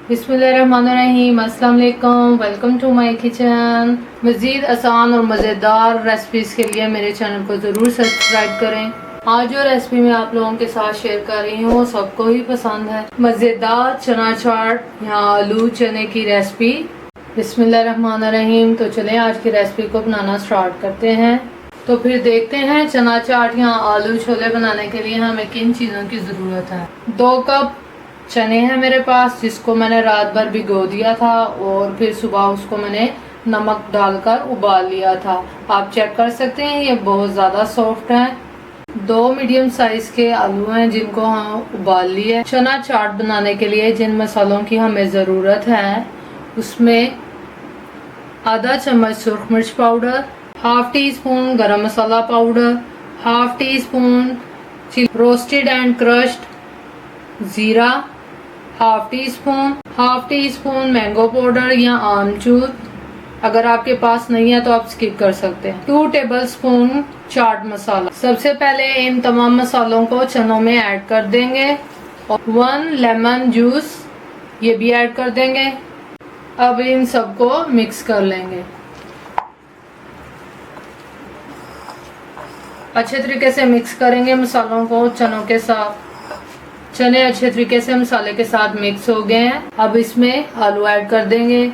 बिस्मिल्लाहिर्रहमानिर्रहीम, अस्सलाम वालेकुम, वेलकम टू माय किचन। मज़ीद आसान और मज़ेदार रेसिपीज़ के लिए मेरे चैनल को ज़रूर सब्सक्राइब करें। आज जो रेसिपी मैं आप लोगों के साथ शेयर कर रही हूँ सबको ही पसंद है। मज़ेदार चना चाट या आलू चने की रेसिपी। बिस्मिल्लाहिर्रहमानिर्रहीम। तो चलें आज की रेसिपी को बनाना स्टार्ट करते हैं। तो फिर देखते हैं चना चाट या आलू छोले बनाने के लिए हमें किन चीज़ों की ज़रूरत है। 2 कप चने हैं मेरे पास, जिसको मैंने रात भर भिगो दिया था और फिर सुबह उसको मैंने नमक डालकर उबाल लिया था। आप चेक कर सकते हैं ये बहुत ज़्यादा सॉफ्ट हैं। 2 मीडियम साइज के आलू हैं जिनको हम उबाल लिए। चना चाट बनाने के लिए जिन मसालों की हमें ज़रूरत है उसमें आधा चम्मच सुरख मिर्च powder, half teaspoon garam masala powder, half teaspoon roasted and crushed jeera, half teaspoon mango powder या आमचूर। अगर आपके पास नहीं है तो आप स्किप कर सकते हैं। 2 टेबलस्पून चाट मसाला। सबसे पहले इन तमाम मसालों को चनों में ऐड कर देंगे और 1 लेमन जूस ये भी ऐड कर देंगे। अब इन सबको मिक्स कर लेंगे। अच्छे तरीके से मिक्स करेंगे मसालों को चनों के साथ। चने अच्छे तरीके से मसाले के साथ मिक्स हो गए हैं। अब इसमें आलू ऐड कर देंगे।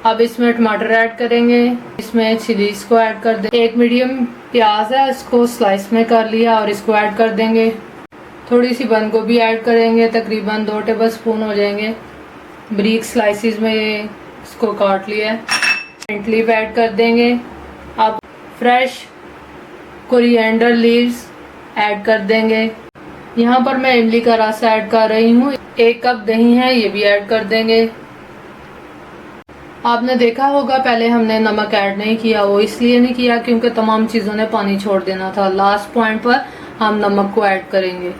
अब इसमें टमाटर ऐड करेंगे। इसमें चिलीज को ऐड कर देंगे। 1 मीडियम प्याज है, इसको स्लाइस में कर लिया और इसको ऐड कर देंगे। थोड़ी सी बंद गोभी ऐड करेंगे, तकरीबन 2 टेबलस्पून हो जाएंगे। ब्रीक स्लाइसिस में इसको काट लिया। मिंट लीफ ऐड कर देंगे। अब फ्रेश कोरिएंडर लीव्स ऐड कर देंगे। यहाँ पर मैं इमली का रस ऐड कर रही हूँ। 1 कप दही है, ये भी ऐड कर देंगे। आपने देखा होगा पहले हमने नमक ऐड नहीं किया, वो इसलिए नहीं किया क्योंकि तमाम चीज़ों ने पानी छोड़ देना था। लास्ट पॉइंट पर हम नमक को ऐड करेंगे।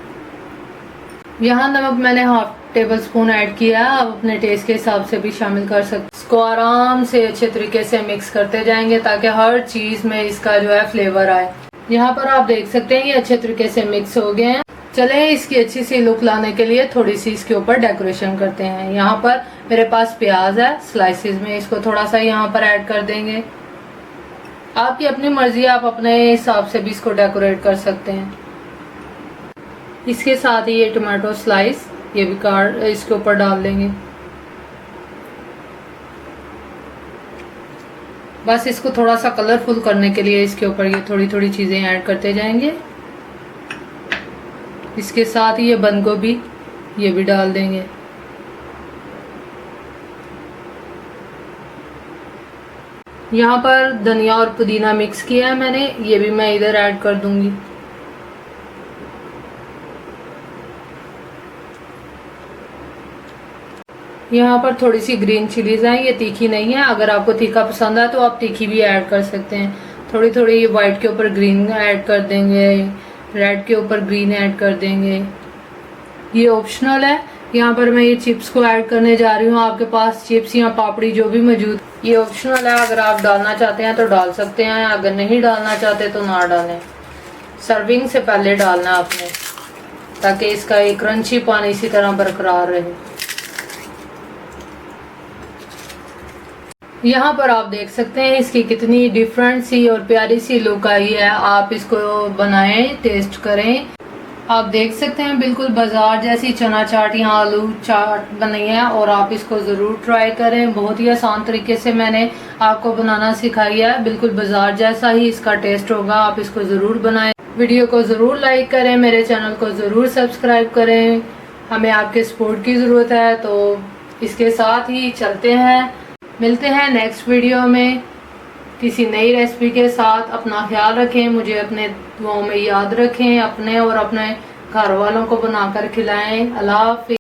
यहाँ नमक मैंने हाफ टेबल स्पून ऐड किया। आप अपने टेस्ट के हिसाब से भी शामिल कर सकते। इसको आराम से अच्छे तरीके से मिक्स करते जाएंगे ताकि हर चीज़ में इसका जो है फ्लेवर आए। यहाँ पर आप देख सकते हैं ये अच्छे तरीके से मिक्स हो गए हैं। चलें इसकी अच्छी सी लुक लाने के लिए थोड़ी सी इसके ऊपर डेकोरेशन करते हैं। यहाँ पर मेरे पास प्याज है स्लाइसिस में, इसको थोड़ा सा यहाँ पर ऐड कर देंगे। आपकी अपनी मर्जी, आप अपने हिसाब से भी इसको डेकोरेट कर सकते हैं। इसके साथ ही ये टमाटो स्लाइस ये भी काट इसके ऊपर डाल देंगे। बस इसको थोड़ा सा कलरफुल करने के लिए इसके ऊपर ये थोड़ी थोड़ी चीज़ें ऐड करते जाएंगे। इसके साथ ही ये बंद गोभी ये भी डाल देंगे। यहाँ पर धनिया और पुदीना मिक्स किया है मैंने, ये भी मैं इधर ऐड कर दूंगी। यहाँ पर थोड़ी सी ग्रीन चिलीज हैं, ये तीखी नहीं है। अगर आपको तीखा पसंद है तो आप तीखी भी ऐड कर सकते हैं। थोड़ी थोड़ी वाइट के ऊपर ग्रीन ऐड कर देंगे, रेड के ऊपर ग्रीन ऐड कर देंगे। ये ऑप्शनल है। यहाँ पर मैं ये चिप्स को ऐड करने जा रही हूँ। आपके पास चिप्स या पापड़ी जो भी मौजूद, ये ऑप्शनल है। अगर आप डालना चाहते हैं तो डाल सकते हैं, अगर नहीं डालना चाहते तो ना डालें। सर्विंग से पहले डालना आपने, ताकि इसका एक क्रंची पानी इसी तरह बरकरार रहे। यहाँ पर आप देख सकते हैं इसकी कितनी डिफरेंट सी और प्यारी सी लुक आई है। आप इसको बनाएं, टेस्ट करें। आप देख सकते हैं बिल्कुल बाजार जैसी चना चाट या आलू चाट बनी है और आप इसको ज़रूर ट्राई करें। बहुत ही आसान तरीके से मैंने आपको बनाना सिखाई है। बिल्कुल बाजार जैसा ही इसका टेस्ट होगा। आप इसको ज़रूर बनाएं। वीडियो को ज़रूर लाइक करें, मेरे चैनल को ज़रूर सब्सक्राइब करें। हमें आपके सपोर्ट की ज़रूरत है। तो इसके साथ ही चलते हैं, मिलते हैं नेक्स्ट वीडियो में किसी नई रेसिपी के साथ। अपना ख्याल रखें, मुझे अपने दुआओं में याद रखें। अपने और अपने घर वालों को बनाकर खिलाएं। अल्लाह हाफ़िज़।